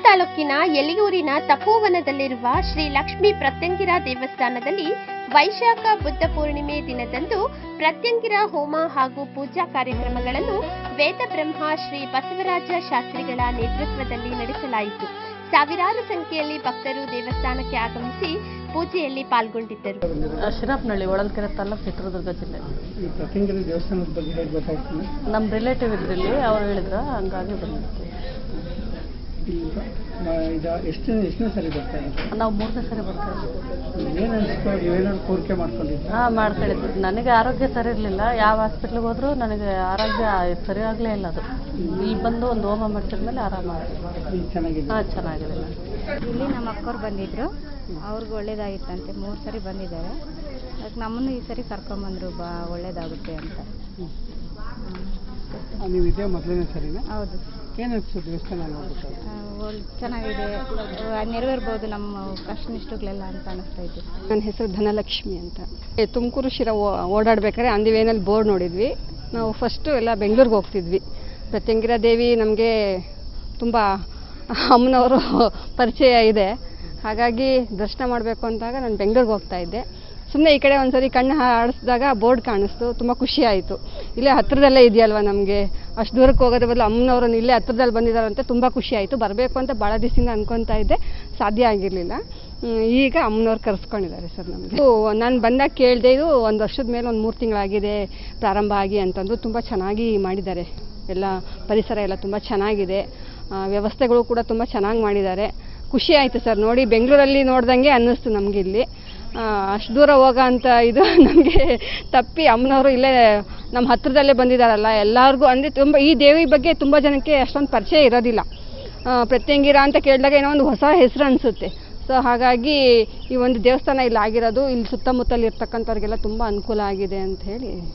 ತಾಲೂಕಿನ ಯಲಿಯೂರಿನ ತಪೋವನದಲ್ಲಿರುವ ಶ್ರೀ ಲಕ್ಷ್ಮೀ ಪ್ರತ್ಯಂಗಿರಾ ದೇವಸ್ಥಾನದಲ್ಲಿ ವೈಶಾಖ ಬುದ್ಧ ಪೂರ್ಣಿಮೆ ದಿನದಂದು ಪ್ರತ್ಯಂಗಿರ ಹೋಮ ಹಾಗೂ ಪೂಜಾ ಕಾರ್ಯಕ್ರಮಗಳನ್ನು ವೇದ ಬ್ರಹ್ಮ ಶ್ರೀ ಬಸವರಾಜ ಶಾಸ್ತ್ರಿಗಳ ನೇತೃತ್ವದಲ್ಲಿ ನಡೆಸಲಾಯಿತು. ಸಾವಿರಾರು ಸಂಖ್ಯೆಯಲ್ಲಿ ಭಕ್ತರು ದೇವಸ್ಥಾನಕ್ಕೆ ಆಗಮಿಸಿ ಪೂಜೆಯಲ್ಲಿ ಪಾಲ್ಗೊಂಡಿದ್ದರು. ಶಿರಾಪನಹಳ್ಳಿ, ಹೊಳಲ್ಕೆರೆ ತಾಲೂಕು, ಚಿತ್ರದುರ್ಗ ಜಿಲ್ಲೆ. ಈ ಪ್ರತ್ಯಂಗಿರಾ ದೇವಸ್ಥಾನದ ಬಗ್ಗೆ ಹೇಳ್ಬೇಕಾಗ್ತದೆ. ನಮ್ಮ ರಿಲೇಟಿವ್ ಇದ್ರಲ್ಲಿ ಅವ್ರು ಹೇಳಿದ್ರು, ಹಂಗಾಗಿ ಬಂದಿತ್ತು. ಎಷ್ಟನೇ ಸರಿ ಬರ್ತಾ ಇದೆ? ನಾವು 3ನೇ ಸರಿ ಬರ್ತಾ ಇದ್ದೀವಿ. ಏನು ಅನಿಸ್ತು? ನೀವೇನಾದ್ರು ಕೋರಿಕೆ ಮಾಡ್ಕೊಂಡಿದ್ದು? ಮಾಡ್ಕೊಂಡಿದ್ವಿ. ನನಗೆ ಆರೋಗ್ಯ ಸರಿ ಇರಲಿಲ್ಲ. ಯಾವ ಹಾಸ್ಪಿಟ್ಲಿಗೆ ಹೋದರೂ ನನಗೆ ಆರೋಗ್ಯ ಸರಿಯಾಗಲೇ ಇಲ್ಲ. ಅದು ಇಲ್ಲಿ ಬಂದು ಒಂದು ಹೋಮ ಮಾಡಿಸಿದ್ಮೇಲೆ ಆರಾಮಾಗಿದೆ. ಚೆನ್ನಾಗಿದೆ. ಚೆನ್ನಾಗಿದೆ. ಇಲ್ಲಿ ನಮ್ಮ ಅಕ್ಕವ್ರು ಬಂದಿದ್ದರು, ಅವ್ರಿಗೆ ಒಳ್ಳೇದಾಗಿತ್ತಂತೆ. 3 ಸರಿ ಬಂದಿದ್ದಾರೆ. ಅದಕ್ಕೆ ನಮ್ಮನ್ನು ಈ ಸರಿ ಕರ್ಕೊಂಬಂದರು, ಒಳ್ಳೇದಾಗುತ್ತೆ ಅಂತ. ನೀವು ಇದೇ ಮೊದಲನೇ ಸರಿನಾ? ಹೌದು. ಏನಿಸ್ತು ದೇವಸ್ಥಾನ ನೋಡ್ಬೇಕು? ಚೆನ್ನಾಗಿದೆ, ನೆರವೇರ್ಬೋದು ನಮ್ಮ ಕಷ್ಟನಿಷ್ಠಗಳೆಲ್ಲ ಅಂತ ಅನಿಸ್ತಾ ಇತ್ತು. ನನ್ನ ಹೆಸರು ಧನಲಕ್ಷ್ಮಿ ಅಂತ. ತುಮಕೂರು ಶಿರಾ ಓಡಾಡ್ಬೇಕಾದ್ರೆ ಆನ್ ದಿ ವೇನಲ್ಲಿ ಬೋರ್ಡ್ ನೋಡಿದ್ವಿ. ನಾವು ಫಸ್ಟು ಎಲ್ಲ ಬೆಂಗಳೂರಿಗೆ ಹೋಗ್ತಿದ್ವಿ. ಪ್ರತ್ಯಂಗಿರಾ ದೇವಿ ನಮಗೆ ತುಂಬ ಅಮ್ಮನವರು ಪರಿಚಯ ಇದೆ. ಹಾಗಾಗಿ ದರ್ಶನ ಮಾಡಬೇಕು ಅಂದಾಗ ನಾನು ಬೆಂಗಳೂರಿಗೆ ಹೋಗ್ತಾ ಇದ್ದೆ. ಸುಮ್ಮನೆ ಈ ಕಡೆ ಒಂದ್ಸರಿ ಕಣ್ಣು ಆಡಿಸಿದಾಗ ಬೋರ್ಡ್ ಕಾಣಿಸ್ತು, ತುಂಬ ಖುಷಿ ಆಯಿತು. ಇಲ್ಲೇ ಹತ್ತಿರದಲ್ಲೇ ಇದೆಯಲ್ವ, ನಮಗೆ ಅಷ್ಟು ದೂರಕ್ಕೆ ಹೋಗೋದ್ರ ಬದಲು ಅಮ್ಮನವ್ರನ್ನ ಇಲ್ಲೇ ಹತ್ತಿರದಲ್ಲಿ ಬಂದಿದ್ದಾರಂತೆ ತುಂಬ ಖುಷಿ ಆಯಿತು. ಬರಬೇಕು ಅಂತ ಭಾಳ ದಿವಸದಿಂದ ಅಂದ್ಕೊತಾ ಇದ್ದೆ, ಸಾಧ್ಯ ಆಗಿರಲಿಲ್ಲ. ಈಗ ಅಮ್ಮನವ್ರು ಕರೆಸ್ಕೊಂಡಿದ್ದಾರೆ ಸರ್ ನಮಗೆ. ನಾನು ಬಂದಾಗ ಕೇಳಿದೆ, ಇದು 1 ವರ್ಷದ ಮೇಲೆ 3 ತಿಂಗಳಾಗಿದೆ ಪ್ರಾರಂಭ ಆಗಿ ಅಂತಂದು. ತುಂಬ ಚೆನ್ನಾಗಿ ಮಾಡಿದ್ದಾರೆ, ಎಲ್ಲ ಪರಿಸರ ಎಲ್ಲ ತುಂಬ ಚೆನ್ನಾಗಿದೆ, ವ್ಯವಸ್ಥೆಗಳು ಕೂಡ ತುಂಬ ಚೆನ್ನಾಗಿ ಮಾಡಿದ್ದಾರೆ. ಖುಷಿ ಆಯಿತು ಸರ್ ನೋಡಿ. ಬೆಂಗಳೂರಲ್ಲಿ ನೋಡ್ದಂಗೆ ಅನ್ನಿಸ್ತು ನಮಗೆ. ಇಲ್ಲಿ ಅಷ್ಟು ದೂರ ಹೋಗೋ ಅಂತ ಇದು ನಮಗೆ ತಪ್ಪಿ ಅಮ್ಮನವರು ಇಲ್ಲೇ ನಮ್ಮ ಹತ್ತಿರದಲ್ಲೇ ಬಂದಿದ್ದಾರಲ್ಲ, ಎಲ್ಲರಿಗೂ ಅಂದರೆ ತುಂಬ ಈ ದೇವಿ ಬಗ್ಗೆ ತುಂಬ ಜನಕ್ಕೆ ಅಷ್ಟೊಂದು ಪರಿಚಯ ಇರೋದಿಲ್ಲ. ಪ್ರತ್ಯಂಗಿರಾ ಅಂತ ಕೇಳಿದಾಗ ಏನೋ ಒಂದು ಹೊಸ ಹೆಸರು ಅನಿಸುತ್ತೆ. ಸೊ ಹಾಗಾಗಿ ಈ ಒಂದು ದೇವಸ್ಥಾನ ಇಲ್ಲಿ ಆಗಿರೋದು ಇಲ್ಲಿ ಸುತ್ತಮುತ್ತಲು ಇರ್ತಕ್ಕಂಥವ್ರಿಗೆಲ್ಲ ತುಂಬ ಅನುಕೂಲ ಆಗಿದೆ ಅಂತ ಹೇಳ್ತೀನಿ.